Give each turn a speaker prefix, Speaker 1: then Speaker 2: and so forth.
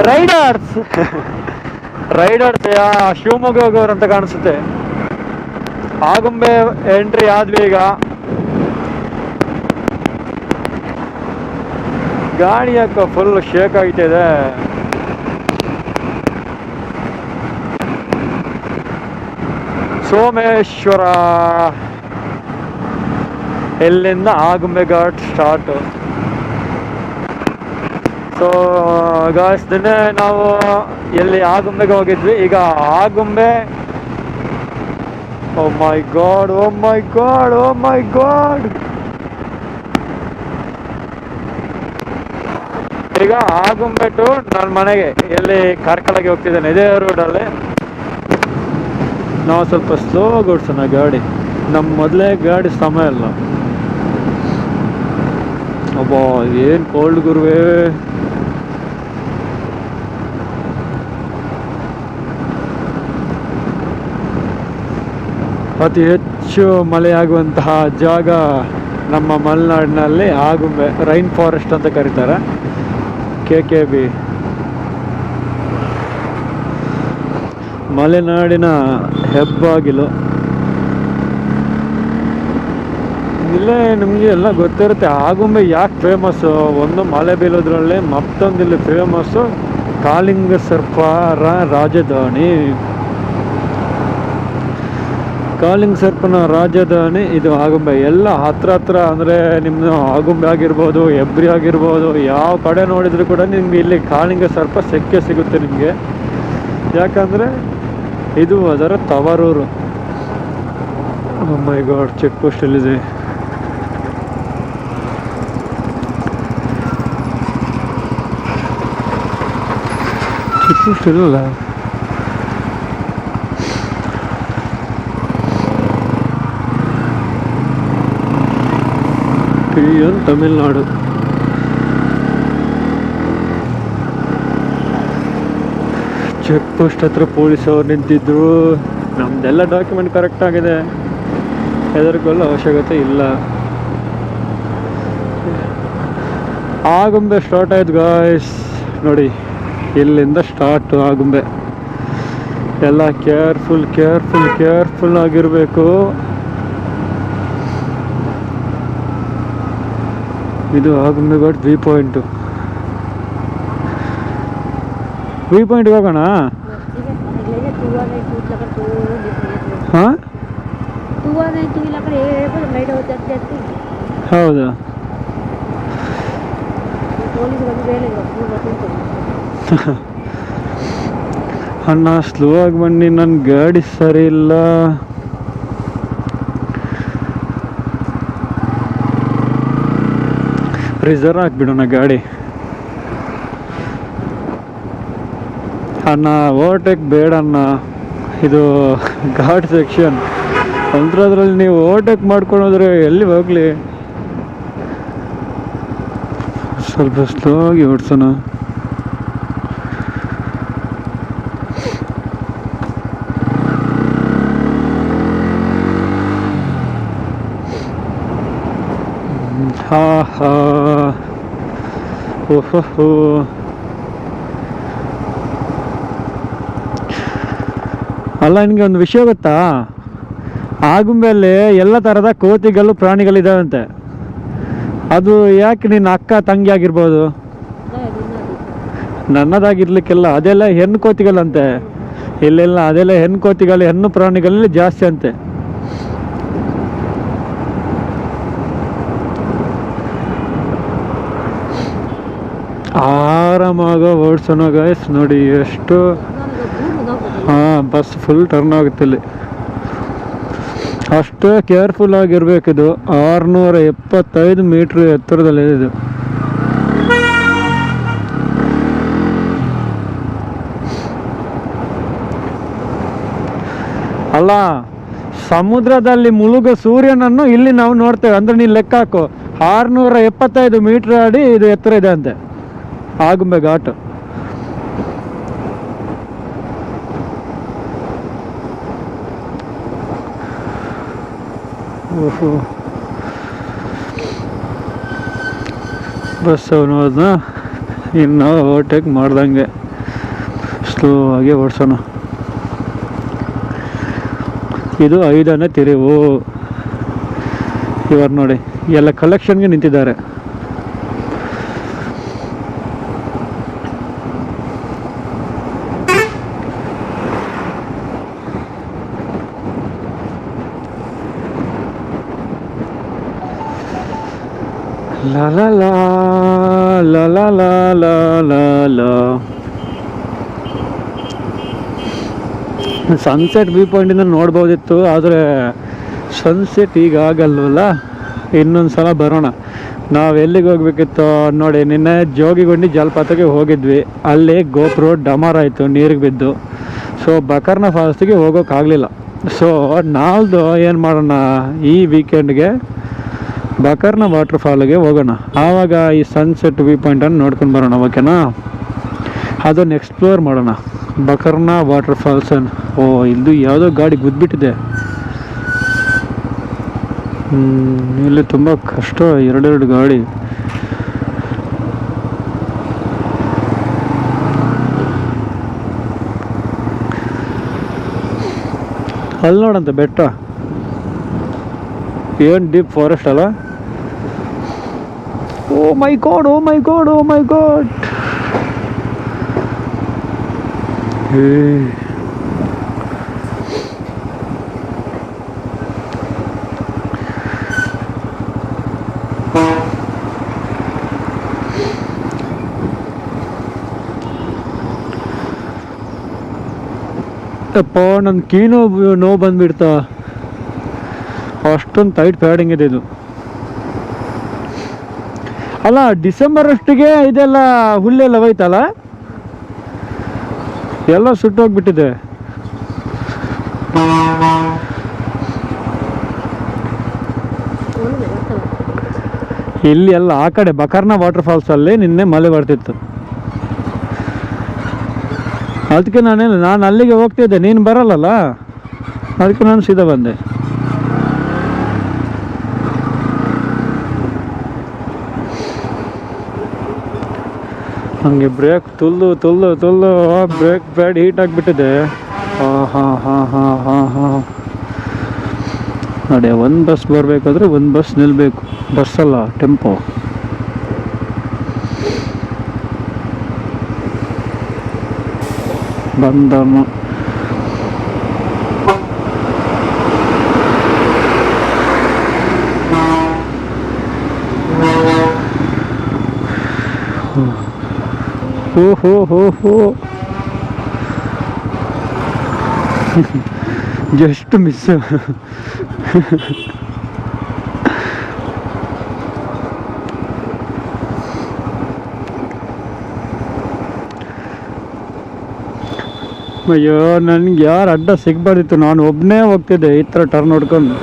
Speaker 1: Riders Riders Shivamogga ಹೋಗೋರು ಅಂತ ಕಾಣಿಸುತ್ತೆ. ಆಗುಂಬೆ ಎಂಟ್ರಿ ಆದ್ವಿ ಈಗ. ಗಾಡಿ ಯಾಕೆ ಫುಲ್ ಶೇಕ್ ಆಗ್ತಿದೆ. ಸೋಮೇಶ್ವರ, ಇಲ್ಲಿಂದ Agumbe ghat start. So guys, ನಿನ್ನೆ ನಾವು ಎಲ್ಲಿ ಆಗುಂಬೆಗೆ ಹೋಗಿದ್ವಿ. ಈಗ ಆಗುಂಬೆ, ಓ ಮೈ ಗಾಡ್, ಓ ಮೈ ಗಾಡ್, ಓ ಮೈ ಗಾಡ್. ಈಗ ಆಗುಂಬೆ ಟು ನನ್ನ ಮನೆಗೆ ಎಲ್ಲಿ ಕಾರ್ಕಳಗೆ ಹೋಗ್ತಿದ್ದೇನೆ, ಇದೇ ರೋಡಲ್ಲಿ. ನಾವು ಸ್ವಲ್ಪ ಸ್ಲೋ ಓಡಿಸೋಣ ಗಾಡಿ, ನಮ್ಮ ಮೊದಲೇ ಗಾಡಿ ಸಮಯ ಅಲ್ಲ. ಅಬ್ಬಾ ಏನು ಕೋಲ್ಡ್ ಗುರುವೇ. ಅತಿ ಹೆಚ್ಚು ಮಳೆಯಾಗುವಂತಹ ಜಾಗ ನಮ್ಮ ಮಲೆನಾಡಿನಲ್ಲಿ ಆಗುಂಬೆ, ರೈನ್ ಫಾರೆಸ್ಟ್ ಅಂತ ಕರೀತಾರೆ, KKB. ಮಲೆನಾಡಿನ ಹೆಬ್ಬಾಗಿಲು. ಇಲ್ಲೇ ನಿಮಗೆ ಎಲ್ಲ ಗೊತ್ತಿರುತ್ತೆ ಆಗುಂಬೆ ಯಾಕೆ ಫೇಮಸ್ಸು. ಒಂದು ಮಳೆ ಬೀಳೋದ್ರಲ್ಲಿ, ಮತ್ತೊಂದು ಇಲ್ಲಿ ಫೇಮಸ್ಸು ಕಾಳಿಂಗ ಸರ್ಪರ ರಾಜಧಾನಿ. ಕಾಳಿಂಗ ಸರ್ಪನ ರಾಜಧಾನಿ ಇದು ಆಗುಂಬೆ. ಎಲ್ಲ ಹತ್ರ ಹತ್ರ ಅಂದರೆ ನಿಮ್ಮ ಆಗುಂಬೆ ಆಗಿರ್ಬೋದು, ಹೆಬ್ರಿ ಆಗಿರ್ಬೋದು, ಯಾವ ಕಡೆ ನೋಡಿದ್ರು ಕೂಡ ನಿಮ್ಗೆ ಇಲ್ಲಿ ಕಾಳಿಂಗ ಸರ್ಪ ಸಿಗುತ್ತೆ ನಿಮಗೆ. ಯಾಕಂದರೆ ಇದು ಅದರ ತವರೂರು. ಓ ಮೈ ಗಾಡ್, ಚೆಕ್ ಪೋಸ್ಟ್ ಎಲ್ಲಿದೆ? ಚೆಕ್ ಪೋಸ್ಟ್ ಇಲ್ಲಲ್ಲ. TN ತಮಿಳ್ನಾಡು. ಚೆಕ್ ಪೋಸ್ಟ್ ಹತ್ರ ಪೊಲೀಸ್ ಅವ್ರು ನಿಂತಿದ್ರು. ನಮ್ದೆಲ್ಲ ಡಾಕ್ಯುಮೆಂಟ್ ಕರೆಕ್ಟ್ ಆಗಿದೆ, ಹೆದರ್ಕೊಳ್ಳೋ ಅವಶ್ಯಕತೆ ಇಲ್ಲ. ಆಗುಂಬೆ ಸ್ಟಾರ್ಟ್ ಆಯ್ತು ಗಾಯ್ಸ್. ನೋಡಿ, ಇಲ್ಲಿಂದ ಸ್ಟಾರ್ಟ್ ಆಗುಂಬೆ. ಎಲ್ಲ ಕೇರ್ಫುಲ್ ಕೇರ್ಫುಲ್ ಕೇರ್ಫುಲ್ ಆಗಿರಬೇಕು. ಇದು Agumbe ghat view point. View ಪಾಯಿಂಟ್ಗೆ ಹೋಗೋಣ. ಹಾಂ, ಹೌದಾ? ಅಣ್ಣ ಸ್ಲೋ ಆಗಿ ಬನ್ನಿ, ನನ್ನ ಗಾಡಿ ಸರಿ ಇಲ್ಲ. ರಿಸರ್ವ್ ಹಾಕ್ಬಿಡೋಣ ಗಾಡಿ. ಅಣ್ಣ ಓವರ್ಟೇಕ್ ಬೇಡ ಅಣ್ಣ, ಇದು ಘಾಟ್ ಸೆಕ್ಷನ್. ಅಂಥದ್ರಲ್ಲಿ ನೀವು ಓವರ್ಟೇಕ್ ಮಾಡ್ಕೊಂಡು ಹೋದ್ರೆ ಎಲ್ಲಿ ಹೋಗ್ಲಿ. ಸ್ವಲ್ಪ ಸ್ಲೋ ಆಗಿ ಓಡಿಸೋಣ. ಹಾ ಹಾ, ಓಹೋ. ಅಲ್ಲ, ನಿನಗೆ ಒಂದು ವಿಷಯ ಗೊತ್ತಾ? ಆಗುಂಬೆಯಲ್ಲಿ ಎಲ್ಲ ಥರದ ಕೋತಿಗಳು, ಪ್ರಾಣಿಗಳಿದಾವಂತೆ. ಅದು ಯಾಕೆ ನಿನ್ನ ಅಕ್ಕ ತಂಗಿ ಆಗಿರ್ಬೋದು, ನನ್ನದಾಗಿರ್ಲಿಕ್ಕೆಲ್ಲ. ಅದೆಲ್ಲ ಹೆಣ್ಣು ಕೋತಿಗಳಂತೆ. ಇಲ್ಲೆಲ್ಲ ಅದೆಲ್ಲ ಹೆಣ್ಣು ಕೋತಿಗಳು, ಹೆಣ್ಣು ಪ್ರಾಣಿಗಳಲ್ಲಿ ಜಾಸ್ತಿ ಅಂತೆ. ಆರಾಮಾಗ ಓಡಿಸೋಣ ಗೈಸ್. ನೋಡಿ ಎಷ್ಟು, ಹಾಂ, ಬಸ್ ಫುಲ್ ಟರ್ನ್ ಆಗುತ್ತೆ ಇಲ್ಲಿ. ಅಷ್ಟೇ ಕೇರ್ಫುಲ್ ಆಗಿರ್ಬೇಕಿದು. 675 ಮೀಟ್ರ್ ಎತ್ತರದಲ್ಲಿದೆ ಇದು. ಅಲ್ಲ, ಸಮುದ್ರದಲ್ಲಿ ಮುಳುಗೋ ಸೂರ್ಯನನ್ನು ಇಲ್ಲಿ ನಾವು ನೋಡ್ತೇವೆ. ಅಂದರೆ ನೀನು ಲೆಕ್ಕ ಹಾಕು, 675 ಮೀಟ್ರ್ ಅಡಿ ಇದು ಎತ್ತರ ಇದೆ ಅಂತೆ ಆಗುಂಬೆ ಘಾಟ್. ಓಹೋ, ಬಸ್ ಅವನು ಅದನ್ನ ಇನ್ನು ಓವರ್ಟೇಕ್ ಮಾಡ್ದಂಗೆ. ಸ್ಲೋ ಆಗಿ ಓಡಿಸೋಣ. ಇದು 5ನೇ ತಿರುವು. ಇವರು ನೋಡಿ ಎಲ್ಲ ಕಲೆಕ್ಷನ್ಗೆ ನಿಂತಿದ್ದಾರೆ. ಲಾ ಲಾ ಲಾ ಲಾ ಲಾ ಲಾ ಲಾ ಲಾ ಲಾ. ಸನ್ಸೆಟ್ ವ್ಯೂ ಪಾಯಿಂಟಿಂದ ನೋಡ್ಬೋದಿತ್ತು, ಆದರೆ ಸನ್ಸೆಟ್ ಈಗ ಆಗಲ್ವಲ್ಲ. ಇನ್ನೊಂದು ಸಲ ಬರೋಣ. ನಾವು ಎಲ್ಲಿಗೆ ಹೋಗ್ಬೇಕಿತ್ತು ನೋಡಿ, ನಿನ್ನೆ ಜೋಗಿಗುಂಡಿ ಜಲಪಾತಕ್ಕೆ ಹೋಗಿದ್ವಿ. ಅಲ್ಲಿ ಗೋಪ್ರೋ ಡಮರ್ ಆಯಿತು, ನೀರಿಗೆ ಬಿದ್ದು. ಸೊ ಬಕರ್ನ ಫಾಲ್ಸ್ಗೆ ಹೋಗೋಕ್ಕಾಗಲಿಲ್ಲ. ಸೊ ನಾಳ್ದು ಏನು ಮಾಡೋಣ, ಈ ವೀಕೆಂಡ್ಗೆ ಬಕರ್ನ ವಾಟರ್ ಫಾಲ್ಗೆ ಹೋಗೋಣ. ಆವಾಗ ಈ ಸನ್ಸೆಟ್ ವ್ಯೂ ಪಾಯಿಂಟನ್ನು ನೋಡ್ಕೊಂಡು ಬರೋಣ, ಓಕೆನಾ? ಅದನ್ನು ಎಕ್ಸ್ಪ್ಲೋರ್ ಮಾಡೋಣ. ಬಕರ್ನ ವಾಟರ್ ಫಾಲ್ಸನ್ನು. ಓ, ಇದು ಯಾವುದೋ ಗಾಡಿ ಗುದ್ಬಿಟ್ಟಿದೆ. ಇಲ್ಲಿ ತುಂಬ ಕಷ್ಟ, ಎರಡೆರಡು ಗಾಡಿ. ಅಲ್ಲಿ ನೋಡಂತ ಬೆಟ್ಟ, ಏನು ಡೀಪ್ ಫಾರೆಸ್ಟ್ ಅಲ್ಲ. ಓ ಮೈ ಗಾಡ್, ಓ ಮೈ ಗಾಡ್, ಓ ಮೈ ಗಾಡ್. ಅಪ್ಪ, ನನ್ನ ಕೀನೋ ನೋವು ಬಂದ್ಬಿಡ್ತಾ. ಅಷ್ಟೊಂದು ಟೈಟ್ ಪ್ಯಾಡಿಂಗ್ ಇದೆ ಇದು. ಅಲ್ಲ, ಡಿಸೆಂಬರ್ ಅಷ್ಟಿಗೆ ಇದೆಲ್ಲ ಹುಲ್ಲೆಲ್ಲ ಹೋಯ್ತಲ್ಲ, ಎಲ್ಲ ಸುಟ್ಟೋಗ್ಬಿಟ್ಟಿದೆ. ಇಲ್ಲಿ ಎಲ್ಲ ಆ ಕಡೆ ಬಕರ್ನ ವಾಟರ್ ಫಾಲ್ಸ್ ಅಲ್ಲಿ ನಿನ್ನೆ ಮಳೆ ಬರ್ತಿತ್ತು. ಅದಕ್ಕೆ ನಾನು ಅಲ್ಲಿಗೆ ಹೋಗ್ತಿದ್ದೆ, ನೀನು ಬರಲ್ಲಲ್ಲ, ಅದಕ್ಕೆ ನಾನು ಸೀದಾ ಬಂದೆ. ಹಂಗೆ ಬ್ರೇಕ್ ತುಲ್ದು ಬ್ರೇಕ್ ಪ್ಯಾಡ್ ಹೀಟ್ ಆಗಿಬಿಟ್ಟಿದೆ. ಹಾಂ ನೋಡಿ, ಒಂದು ಬಸ್ ಬರಬೇಕಾದ್ರೆ ಒಂದು ಬಸ್ ನಿಲ್ಲಬೇಕು. ಬಸ್ ಅಲ್ಲ, ಟೆಂಪೋ. ಬಂದನು. ಹೋ ಜಸ್ಟ್ ಮಿಸ್. ಅಯ್ಯೋ, ನನಗೆ ಯಾರು ಅಡ್ಡ ಸಿಗಬಾರ್ದಿತ್ತು. ನಾನು ಒಬ್ಬನೇ ಹೋಗ್ತಿದ್ದೆ ಈ ಥರ ಟರ್ನ್ ಹೊಡ್ಕೊಂಡು.